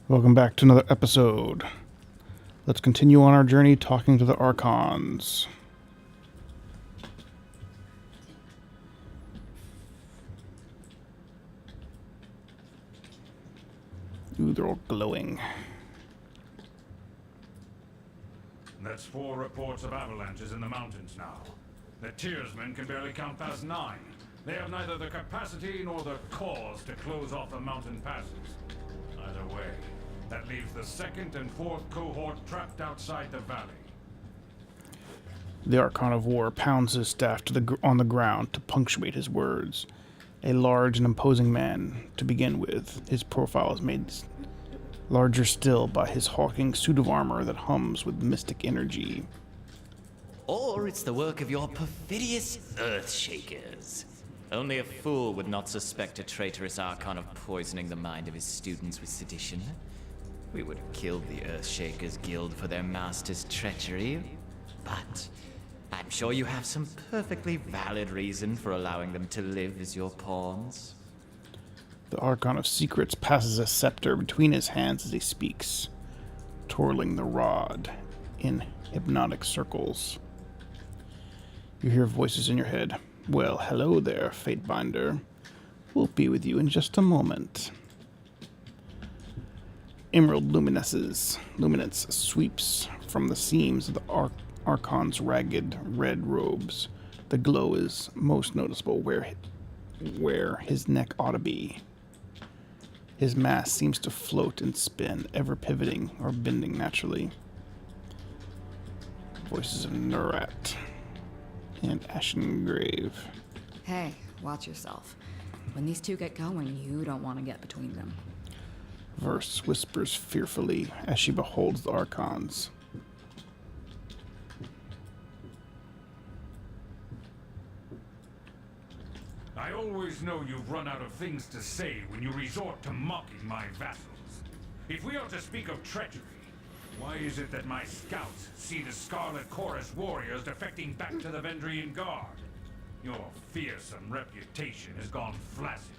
Welcome back to another episode. Let's continue on our journey talking to the Archons. Ooh, they're all glowing. That's 4 reports of avalanches in the mountains now. The Tiersmen can barely count past 9. They have neither the capacity nor the cause to close off the mountain passes. Either way, that leaves the 2nd and 4th cohort trapped outside the valley. The Archon of War pounds his staff on the ground to punctuate his words. A large and imposing man to begin with. His profile is made larger still by his hulking suit of armor that hums with mystic energy. Or it's the work of your perfidious Earthshakers. Only a fool would not suspect a traitorous Archon of poisoning the mind of his students with sedition. We would have killed the Earthshakers Guild for their master's treachery, but I'm sure you have some perfectly valid reason for allowing them to live as your pawns. The Archon of Secrets passes a scepter between his hands as he speaks, twirling the rod in hypnotic circles. You hear voices in your head. Well, hello there, Fatebinder. We'll be with you in just a moment. Emerald luminance sweeps from the seams of the Archon's ragged red robes. The glow is most noticeable where his neck ought to be. His mask seems to float and spin, ever pivoting or bending naturally. Voices of Nurat and Ashen Grave. Hey, watch yourself. When these two get going, you don't want to get between them. Verse whispers fearfully as she beholds the Archons. I always know you've run out of things to say when you resort to mocking my vassals. If we are to speak of treachery, why is it that my scouts see the Scarlet Chorus warriors defecting back to the Vendrian Guard? Your fearsome reputation has gone flaccid,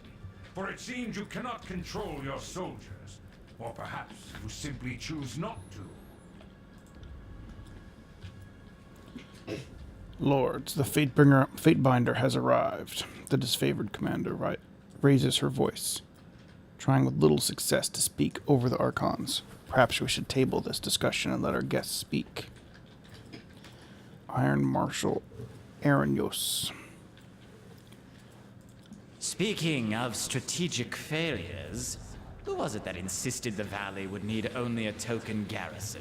for it seems you cannot control your soldiers, or perhaps you simply choose not to. Lords, the Fatebinder has arrived. The disfavored commander raises her voice, trying with little success to speak over the Archons. Perhaps we should table this discussion and let our guests speak. Iron Marshal Aranyos. Speaking of strategic failures, who was it that insisted the valley would need only a token garrison?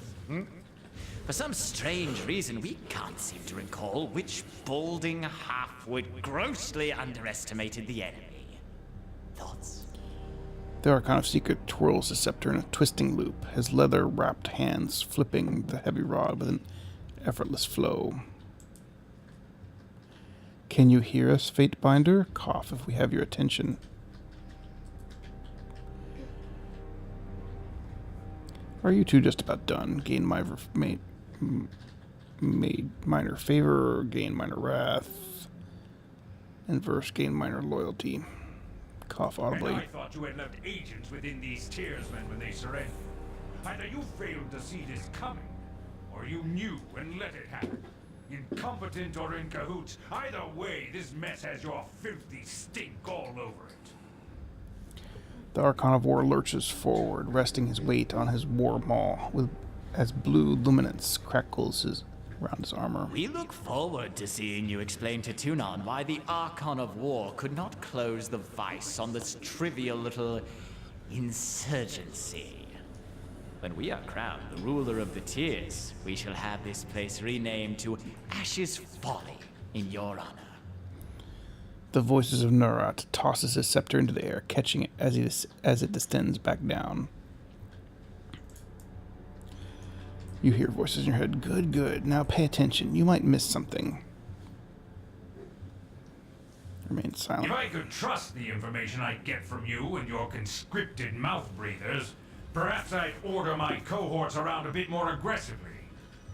For some strange reason, we can't seem to recall which balding halfwit grossly underestimated the enemy. Thoughts? The Archon of Secret twirls the scepter in a twisting loop, his leather-wrapped hands flipping the heavy rod with an effortless flow. Can you hear us, Fatebinder? Cough if we have your attention. Are you two just about done? Gain minor favor, gain minor wrath, and verse gain minor loyalty. Cough audibly. And I thought you had left agents within these Tiersmen when they surrendered. Either you failed to see this coming, or you knew and let it happen. Incompetent or in cahoots, either way, this mess has your filthy stink all over it. The Archon of War lurches forward, resting his weight on his war maul, as blue luminance crackles around his armor. We look forward to seeing you explain to Tunon why the Archon of War could not close the vice on this trivial little insurgency. When we are crowned the ruler of the Tiers, we shall have this place renamed to Ash's Folly in your honor. The voices of Nurat tosses his scepter into the air, catching it as it descends back down. You hear voices in your head. Good, good. Now pay attention. You might miss something. Remain silent. If I could trust the information I get from you and your conscripted mouth breathers, perhaps I'd order my cohorts around a bit more aggressively.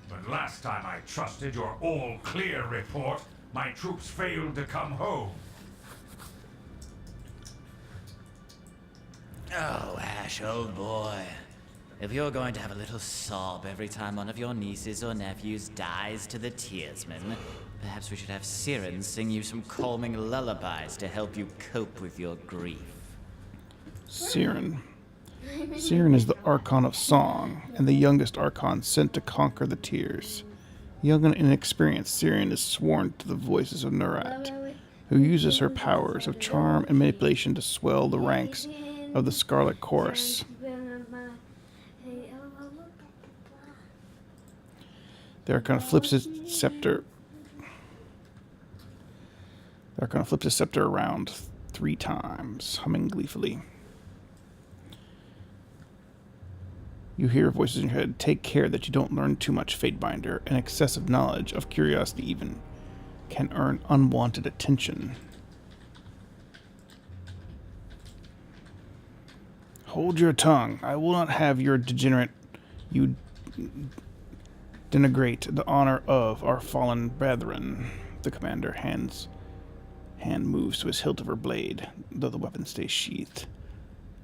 But last time I trusted your all-clear report, my troops failed to come home. Oh, Ash, old boy. If you're going to have a little sob every time one of your nieces or nephews dies to the tearsman, perhaps we should have Siren sing you some calming lullabies to help you cope with your grief. Siren. Siren is the Archon of Song, and the youngest Archon sent to conquer the tears. Young and inexperienced, Siren is sworn to the voices of Nurat, who uses her powers of charm and manipulation to swell the ranks of the Scarlet Chorus. The Archon flips his scepter. The Archon flips his scepter around 3 times, humming gleefully. You hear voices in your head. Take care that you don't learn too much, Fatebinder. An excessive knowledge of curiosity even can earn unwanted attention. Hold your tongue. I will not have you denigrate the honor of our fallen brethren. The commander hand moves to his hilt of her blade, though the weapon stays sheathed.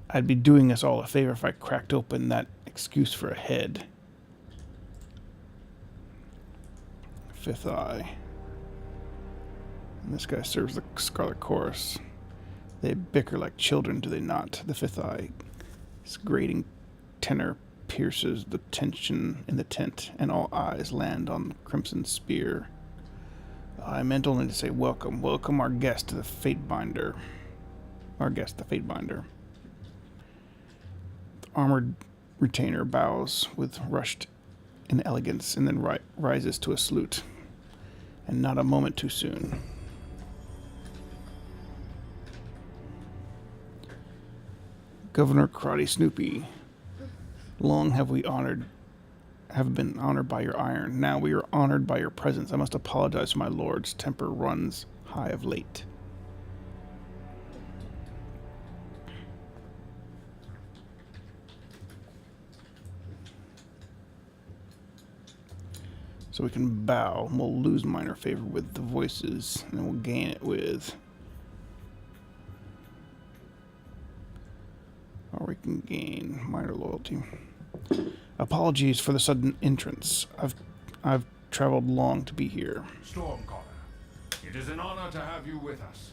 I'd be doing us all a favor if I cracked open that excuse for a head. Fifth Eye. And this guy serves the Scarlet Chorus. They bicker like children, do they not? The Fifth Eye. His grating tenor pierces the tension in the tent, and all eyes land on the Crimson Spear. I meant only to say welcome. Welcome our guest to the Fatebinder. Our guest, the Fatebinder. The armored retainer bows with rushed inelegance and then rises to a salute. And not a moment too soon. Governor Karate Snoopy, long have been honored by your iron. Now we are honored by your presence. I must apologize for my lord's temper runs high of late. So we can bow, and we'll lose minor favor with the voices, and then we'll gain it with... Or we can gain minor loyalty. Apologies for the sudden entrance. I've traveled long to be here. Stormcaller, it is an honor to have you with us.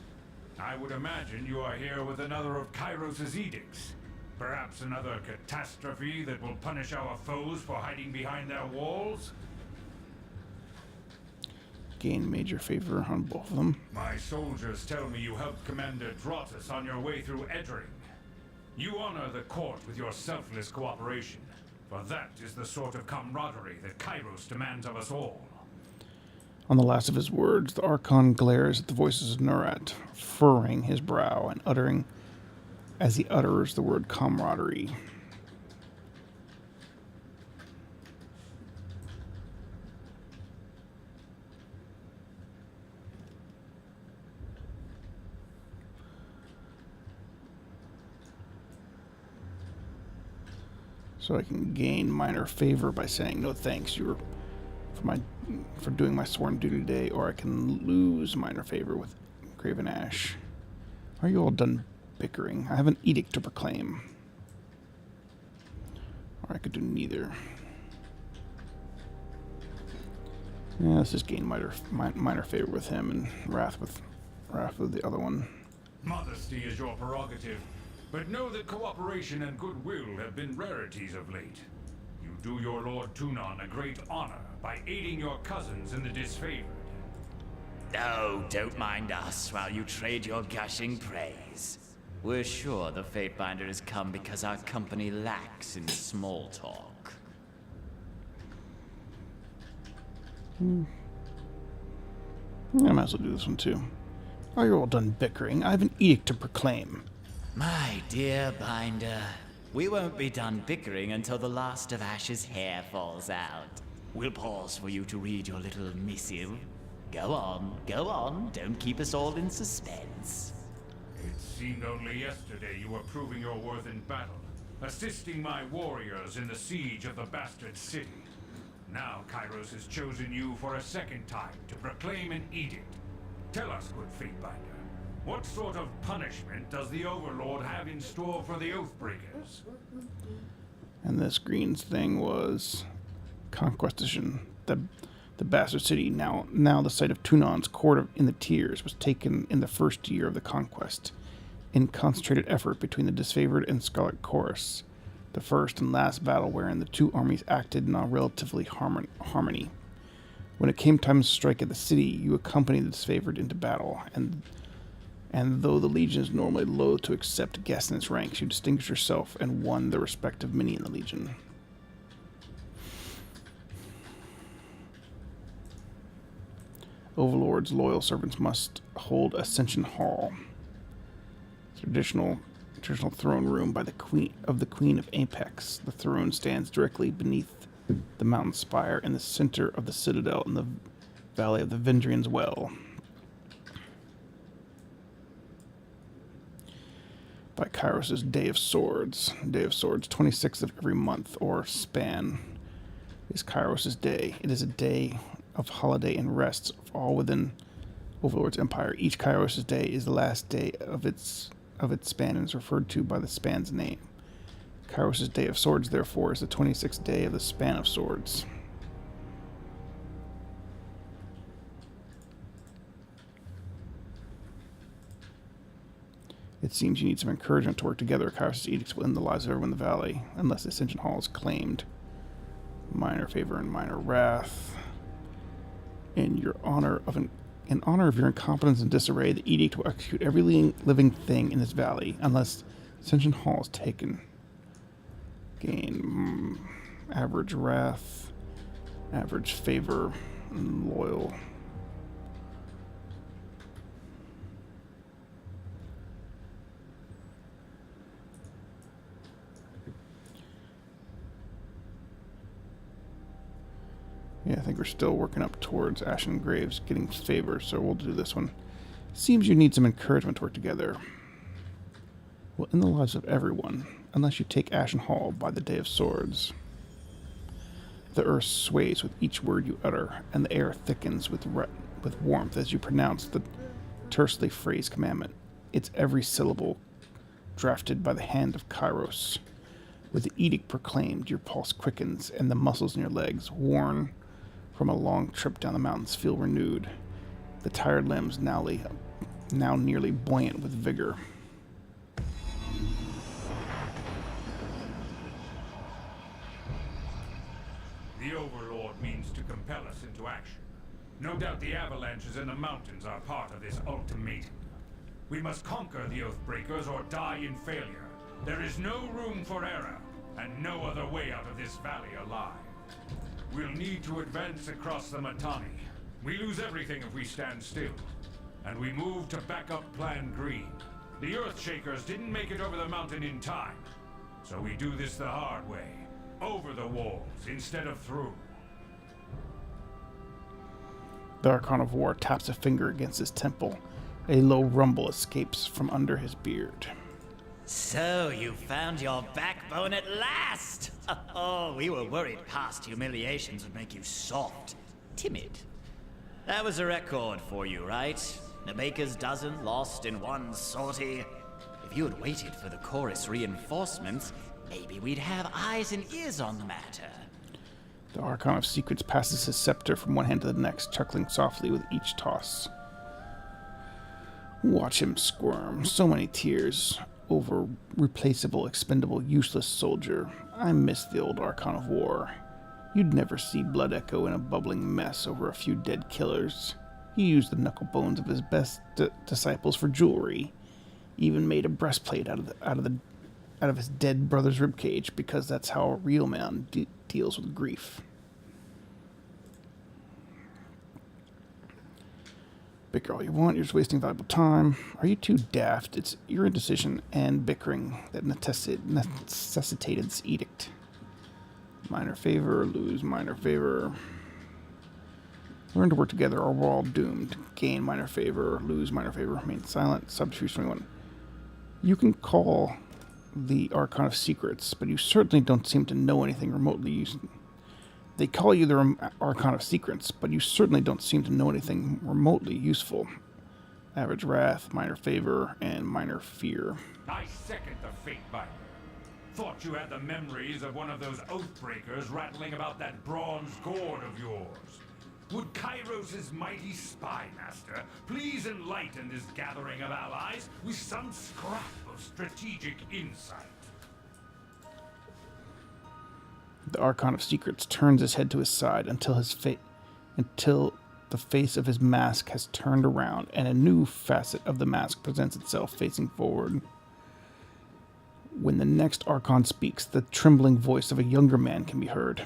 I would imagine you are here with another of Kairos' edicts. Perhaps another catastrophe that will punish our foes for hiding behind their walls? Gain major favor on both of them. My soldiers tell me you helped Commander Drotus on your way through Edring. You honor the court with your selfless cooperation, for that is the sort of camaraderie that Kairos demands of us all. On the last of his words, the Archon glares at the voices of Nurat, furrowing his brow and uttering, as he utters the word camaraderie. So I can gain minor favor by saying no thanks for doing my sworn duty today, or I can lose minor favor with Graven Ash. Are you all done bickering? I have an edict to proclaim. Or I could do neither. Yeah, let's just gain minor favor with him and wrath with the other one. Modesty is your prerogative. But know that cooperation and goodwill have been rarities of late. You do your Lord Tunon a great honor by aiding your cousins in the disfavored. Oh, don't mind us while you trade your gushing praise. We're sure the Fatebinder has come because our company lacks in small talk. I might as well do this one too. Are you all done bickering? I have an edict to proclaim. My dear Binder, we won't be done bickering until the last of Ash's hair falls out. We'll pause for you to read your little missive. Go on, don't keep us all in suspense. It seemed only yesterday you were proving your worth in battle, assisting my warriors in the siege of the Bastard City. Now Kairos has chosen you for a second time to proclaim an edict. Tell us, good Fatebinder. What sort of punishment does the Overlord have in store for the Oathbreakers? And this green's thing was Conquestation. The bastard city, now the site of Tunon's court in the Tiers, was taken in the first year of the conquest, in concentrated effort between the disfavored and Scarlet Chorus, the first and last battle wherein the two armies acted in a relatively harmony. When it came time to strike at the city, you accompanied the disfavored into battle, and though the Legion is normally loath to accept guests in its ranks, you distinguished yourself and won the respect of many in the Legion. Overlord's loyal servants must hold Ascension Hall, traditional throne room by the Queen of Apex. The throne stands directly beneath the mountain spire in the center of the citadel in the valley of the Vendrian's Well. By Kairos' Day of Swords. Day of Swords, 26th of every month or span, is Kairos' day. It is a day of holiday and rest for all within Overlord's empire. Each Kairos' day is the last day of its span and is referred to by the span's name. Kairos' Day of Swords, therefore, is the 26th day of the span of swords. It seems you need some encouragement to work together. Kairos' edicts will end the lives of everyone in the valley, unless the Ascension Hall is claimed. Minor favor and minor wrath. In honor of your incompetence and disarray, the edict will execute every living thing in this valley, unless Ascension Hall is taken. Gain average wrath, average favor, and loyal. Yeah, I think we're still working up towards Ashen Graves getting favor, so we'll do this one. Seems you need some encouragement to work together. Well, in the lives of everyone, unless you take Ashen Hall by the Day of Swords. The earth sways with each word you utter, and the air thickens with warmth as you pronounce the tersely phrased commandment. It's every syllable drafted by the hand of Kairos. With the edict proclaimed, your pulse quickens, and the muscles in your legs, worn from a long trip down the mountains, feel renewed. The tired limbs now nearly buoyant with vigor. The Overlord means to compel us into action. No doubt the avalanches in the mountains are part of this ultimatum. We must conquer the Oathbreakers or die in failure. There is no room for error, and no other way out of this valley alive. We'll need to advance across the Matani. We lose everything if we stand still. And we move to back up Plan Green. The Earthshakers didn't make it over the mountain in time. So we do this the hard way. Over the walls instead of through. The Archon of War taps a finger against his temple. A low rumble escapes from under his beard. So, you found your backbone at last! Oh, we were worried past humiliations would make you soft, timid. That was a record for you, right? The baker's dozen lost in one sortie. If you had waited for the chorus reinforcements, maybe we'd have eyes and ears on the matter. The Archon of Secrets passes his scepter from one hand to the next, chuckling softly with each toss. Watch him squirm. So many tears over replaceable, expendable, useless soldier. I miss the old Archon of War. You'd never see Blood Echo in a bubbling mess over a few dead killers. He used the knuckle bones of his best disciples for jewelry. Even made a breastplate out of his dead brother's ribcage, because that's how a real man deals with grief. Bicker all you want, you're just wasting valuable time. Are you too daft? It's your indecision and bickering that necessitated this edict. Minor favor, lose minor favor. Learn to work together or we're all doomed. Gain minor favor, lose minor favor, remain silent. Subterfuge 21. You can call the Archon of Secrets, but you certainly don't seem to know anything remotely useful. They call you the Archon of Secrets, but you certainly don't seem to know anything remotely useful. Average wrath, minor favor, and minor fear. I second the fate binder. Thought you had the memories of one of those Oathbreakers rattling about that bronze gourd of yours. Would Kairos' mighty spy master please enlighten this gathering of allies with some scrap of strategic insight? The Archon of Secrets turns his head to his side until the face of his mask has turned around and a new facet of the mask presents itself facing forward. When the next Archon speaks, the trembling voice of a younger man can be heard.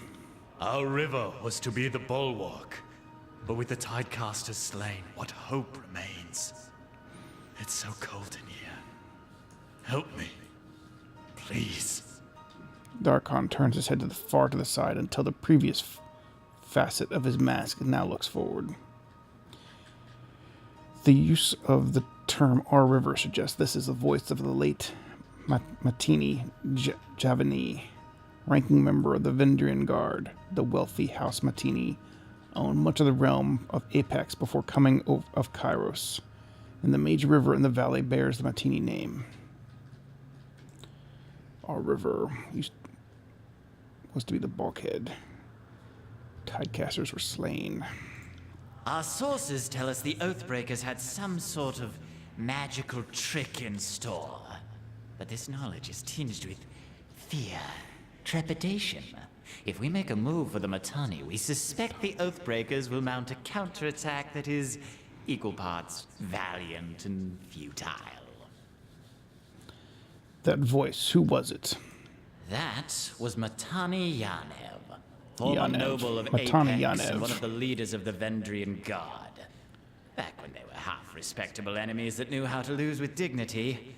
Our river was to be the bulwark, but with the Tidecasters slain, what hope remains? It's so cold in here. Help me, please. The Archon turns his head far to the side until the previous facet of his mask now looks forward. The use of the term Our River suggests this is the voice of the late Matini Javani, ranking member of the Vendrian Guard. The wealthy House Matini owned much of the realm of Apex before coming of Kairos, and the major river in the valley bears the Matini name. Our river was to be the bulkhead. Tidecasters were slain. Our sources tell us the Oathbreakers had some sort of magical trick in store. But this knowledge is tinged with fear, trepidation. If we make a move for the Matani, we suspect the Oathbreakers will mount a counterattack that is equal parts valiant and futile. That voice, who was it? That was Matani Yanev, former Yanev. noble of Matani Apex Yanev. and one of the leaders of the Vendrian Guard. Back when they were half respectable enemies that knew how to lose with dignity.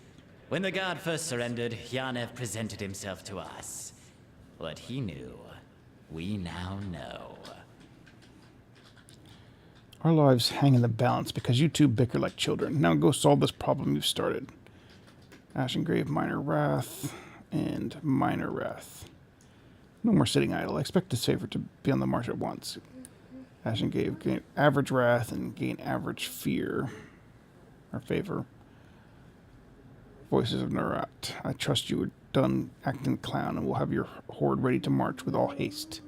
When the Guard first surrendered, Yanev presented himself to us. What he knew, we now know. Our lives hang in the balance because you two bicker like children. Now go solve this problem you've started. Ashengrave, Minor Wrath, and Minor Wrath. No more sitting idle. I expect this favor to be on the march at once. Ashengrave, gain average wrath and gain average fear. Or favor. Voices of Narat. I trust you are done acting clown and will have your horde ready to march with all haste.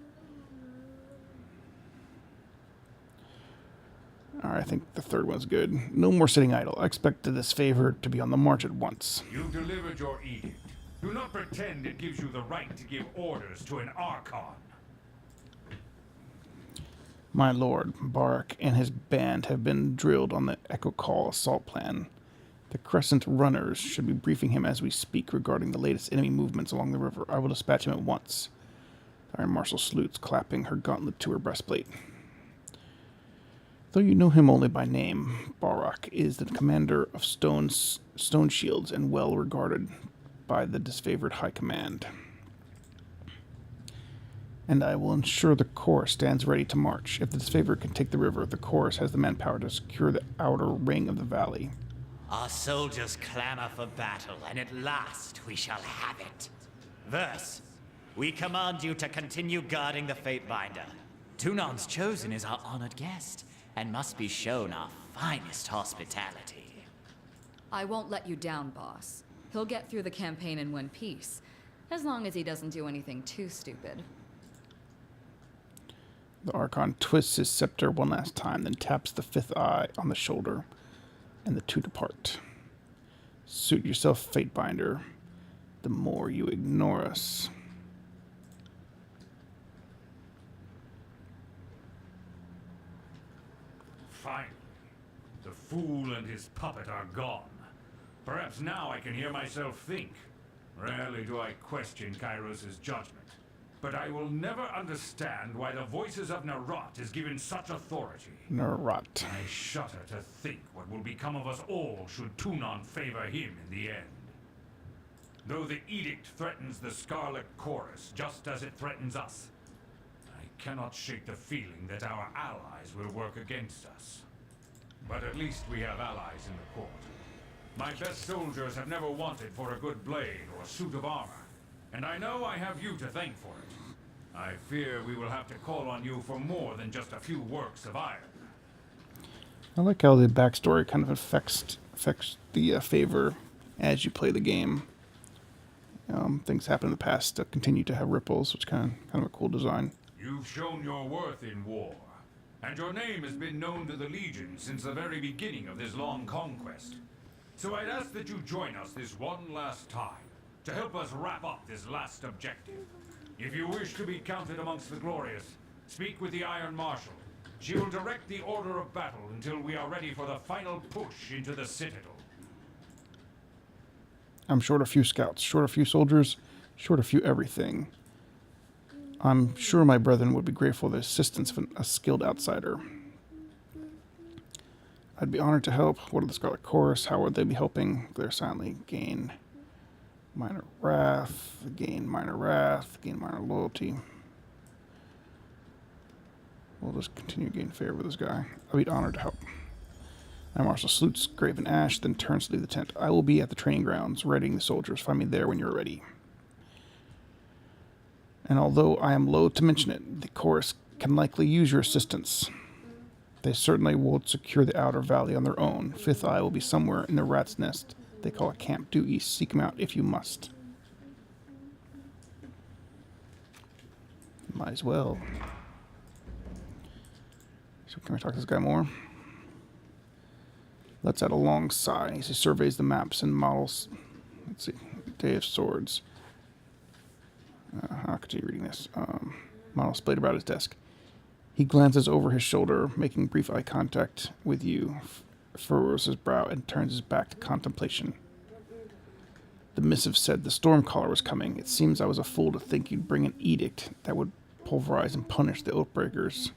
Alright, I think the third one's good. No more sitting idle. I expect this favor to be on the march at once. You've delivered your edict. Do not pretend it gives you the right to give orders to an Archon. My lord, Barak and his band have been drilled on the Echo Call assault plan. The Crescent Runners should be briefing him as we speak regarding the latest enemy movements along the river. I will dispatch him at once. Iron Marshal salutes, clapping her gauntlet to her breastplate. Though you know him only by name, Barak is the commander of stone shields and well regarded by the disfavored High Command. And I will ensure the Chorus stands ready to march. If the disfavored can take the river, the Chorus has the manpower to secure the outer ring of the valley. Our soldiers clamor for battle, and at last we shall have it. Verse, we command you to continue guarding the Fatebinder. Tunan's Chosen is our honored guest, and must be shown our finest hospitality. I won't let you down, boss. He'll get through the campaign in one piece, as long as he doesn't do anything too stupid. The Archon twists his scepter one last time, then taps the fifth eye on the shoulder, and the two depart. Suit yourself, Fatebinder. The more you ignore us. Finally, the fool and his puppet are gone. Perhaps now I can hear myself think. Rarely do I question Kairos' judgment. But I will never understand why the voices of Narat is given such authority. Narat. I shudder to think what will become of us all should Tunon favor him in the end. Though the edict threatens the Scarlet Chorus just as it threatens us, I cannot shake the feeling that our allies will work against us. But at least we have allies in the court. My best soldiers have never wanted for a good blade or suit of armor, and I know I have you to thank for it. I fear we will have to call on you for more than just a few works of iron. I like how the backstory kind of affects the favor as you play the game. Things happen in the past that continue to have ripples, which kind of a cool design. You've shown your worth in war, and your name has been known to the Legion since the very beginning of this long conquest. So I'd ask that you join us this one last time, to help us wrap up this last objective. If you wish to be counted amongst the glorious, speak with the Iron Marshal. She will direct the order of battle until we are ready for the final push into the Citadel. I'm short a few scouts, short a few soldiers, short a few everything. I'm sure my brethren would be grateful for the assistance of a skilled outsider. I'd be honored to help. What are the Scarlet Chorus? How would they be helping? They're silently gain minor wrath, gain minor loyalty. We'll just continue to gain favor with this guy. I'd be honored to help. My marshal salutes Graven Ash, then turns to leave the tent. I will be at the training grounds, readying the soldiers. Find me there when you're ready. And although I am loath to mention it, the chorus can likely use your assistance. They certainly won't secure the outer valley on their own. Fifth Eye will be somewhere in the rat's nest they call a camp due east. Seek him out if you must. Might as well. So can we talk to this guy more? Let's add a long sigh as he surveys the maps and models. Let's see. Day of Swords. I'll continue reading this. Model splayed about his desk. He glances over his shoulder, making brief eye contact with you, furrows his brow, and turns his back to contemplation. The missive said the Stormcaller was coming. It seems I was a fool to think you'd bring an edict that would pulverize and punish the Oathbreakers.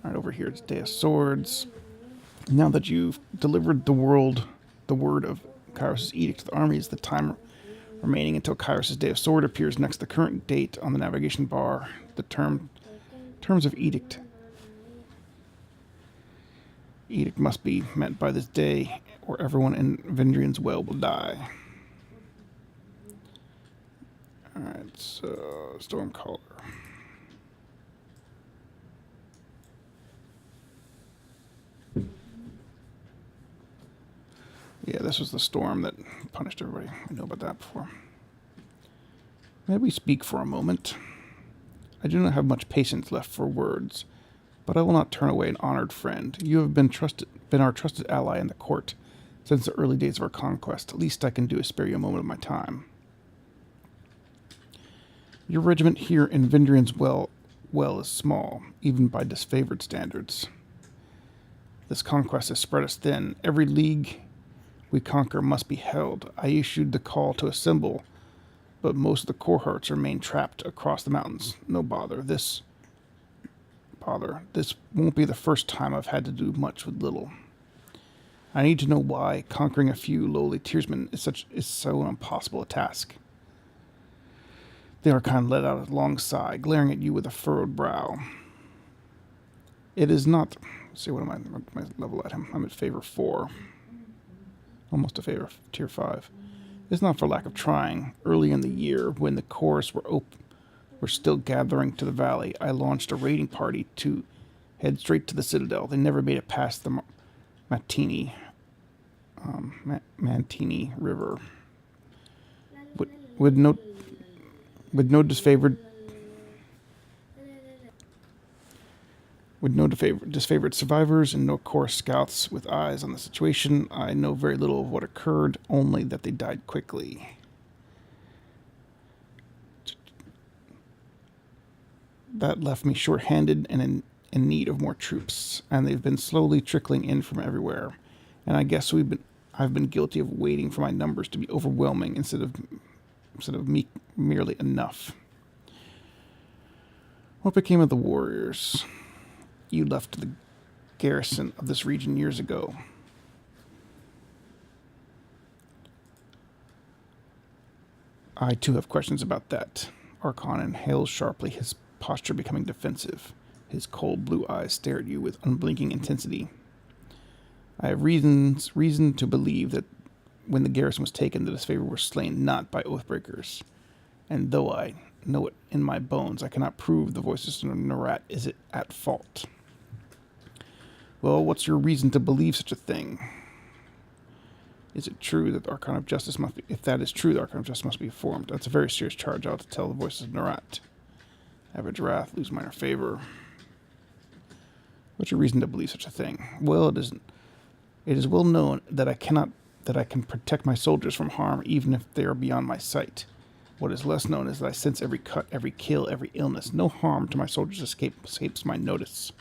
Alright, over here it's Day of Swords. Now that you've delivered the word of Kairos' edict to the armies, the time remaining until Kairos' Day of Sword appears next to the current date on the navigation bar. The terms of edict. Edict must be met by this day, or everyone in Vendrian's Well will die. Alright, so Stormcaller. Yeah, this was the storm that punished everybody. I know about that before. May we speak for a moment? I do not have much patience left for words, but I will not turn away an honored friend. You have been our trusted ally in the court since the early days of our conquest. The least I can do is spare you a moment of my time. Your regiment here in Vendrian's Well is small, even by disfavored standards. This conquest has spread us thin. Every league we conquer must be held. I issued the call to assemble, but most of the cohorts remain trapped across the mountains. No bother. This won't be the first time I've had to do much with little. I need to know why conquering a few lowly tiersmen is so impossible a task. The Archon let out a long sigh, glaring at you with a furrowed brow. It is not... Let's see, what am I level at him? I'm at favor 4. Almost a favor of tier 5. It's not for lack of trying. Early in the year, when the chorus were still gathering to the valley, I launched a raiding party to head straight to the Citadel. They never made it past the Mantini River. With no disfavored survivors and no core scouts with eyes on the situation, I know very little of what occurred, only that they died quickly. That left me short-handed and in need of more troops, and they've been slowly trickling in from everywhere. And I guess I've been guilty of waiting for my numbers to be overwhelming instead of merely enough. What became of the warriors? You left the garrison of this region years ago. I too have questions about that. Archon inhales sharply, his posture becoming defensive. His cold blue eyes stare at you with unblinking intensity. I have reason to believe that when the garrison was taken, the disfavored were slain not by Oathbreakers. And though I know it in my bones, I cannot prove the voices of Narat is at fault. Well, what's your reason to believe such a thing? Is it true that the Archon of Justice must be... If that is true, the Archon of Justice must be formed. That's a very serious charge. I'll have to tell the voices of Nerat. Average wrath, lose minor favor. What's your reason to believe such a thing? Well, it is well known that I can protect my soldiers from harm, even if they are beyond my sight. What is less known is that I sense every cut, every kill, every illness. No harm to my soldiers escapes my notice.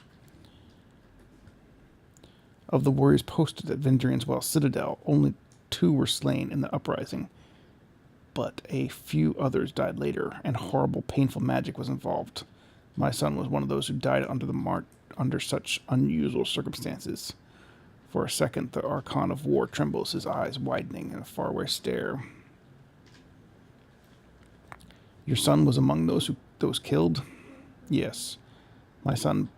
Of the warriors posted at Vendrian's Well Citadel, only 2 were slain in the uprising, but a few others died later, and horrible, painful magic was involved. My son was one of those who died under such unusual circumstances. For a second, the Archon of War trembles, his eyes widening in a faraway stare. Your son was among those killed? Yes. My son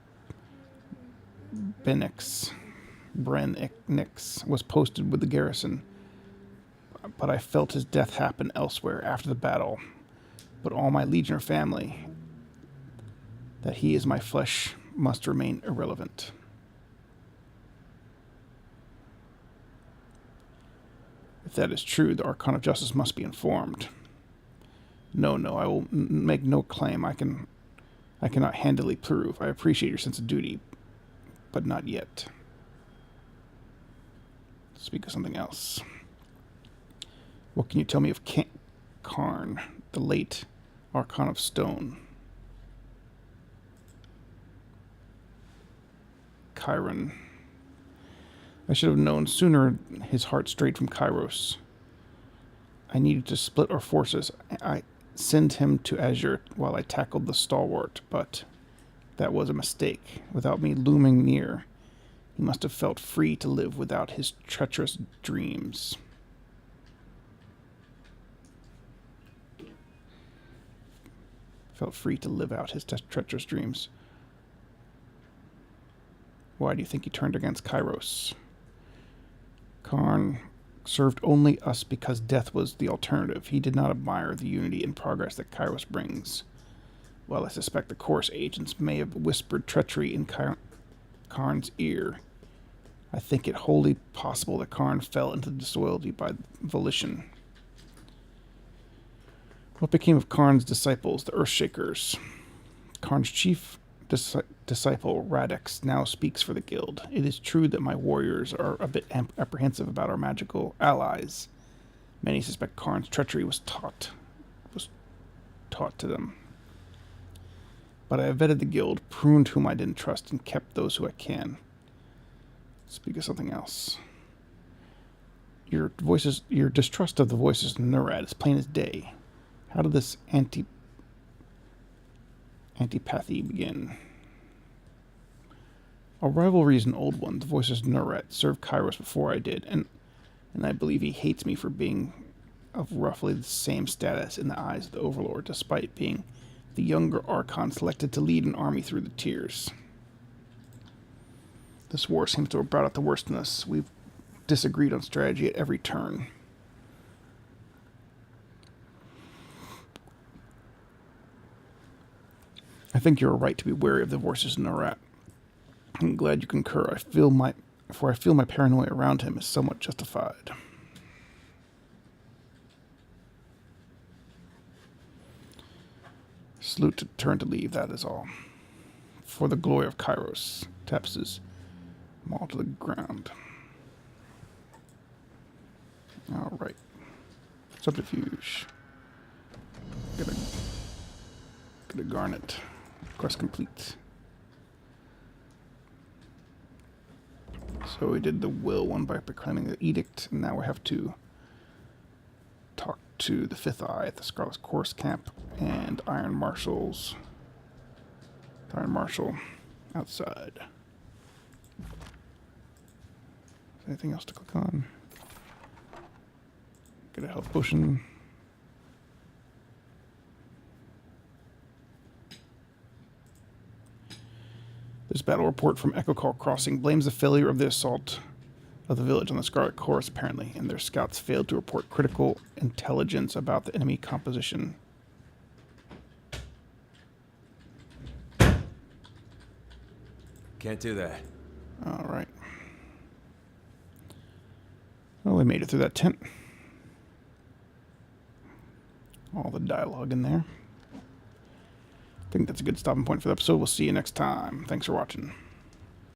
Brenix was posted with the garrison, but I felt his death happen elsewhere after the battle. But all my legioner family, that he is my flesh, must remain irrelevant. If that is true, the Archon of Justice must be informed. No, I will make no claim I cannot handily prove. I appreciate your sense of duty, but not yet. Speak of something else. What can you tell me of Karn, the late Archon of Stone? Chiron. I should have known sooner his heart strayed from Kairos. I needed to split our forces. I sent him to Azure while I tackled the stalwart, but that was a mistake. Without me looming near, he must have felt free to live without his treacherous dreams. Felt free to live out his treacherous dreams. Why do you think he turned against Kairos? Karn served only us because death was the alternative. He did not admire the unity and progress that Kairos brings. While I suspect the Chorus agents may have whispered treachery in Karn's ear, I think it wholly possible that Karn fell into disloyalty by volition. What became of Karn's disciples, the Earthshakers? Karn's chief disciple, Radix, now speaks for the guild. It is true that my warriors are a bit apprehensive about our magical allies. Many suspect Karn's treachery was taught to them. But I have vetted the guild, pruned whom I didn't trust, and kept those who I can. Speak of something else. Your distrust of the voices of Nurad is plain as day. How did this antipathy begin? Our rivalry is an old one. The voices of Nurad served Kairos before I did, and I believe he hates me for being of roughly the same status in the eyes of the Overlord, despite being the younger Archon selected to lead an army through the tiers. This war seems to have brought out the worst in us. We've disagreed on strategy at every turn. I think you're right to be wary of the voices in Nerat. I'm glad you concur. I feel my paranoia around him is somewhat justified. Salute to turn to leave, that is all. For the glory of Kairos, taps his maul to the ground. Alright. Subterfuge. Get a garnet. Quest complete. So we did the will one by proclaiming the edict, and now we have to talk to the Fifth Eye at the Scarlet Chorus Camp and Iron Marshal outside. Anything else to click on? Get a health potion. This battle report from Echo Call Crossing blames the failure of the assault of the village on the Scarlet Chorus, apparently, and their scouts failed to report critical intelligence about the enemy composition. Can't do that. All right. Well, we made it through that tent. All the dialogue in there. I think that's a good stopping point for the episode. We'll see you next time. Thanks for watching.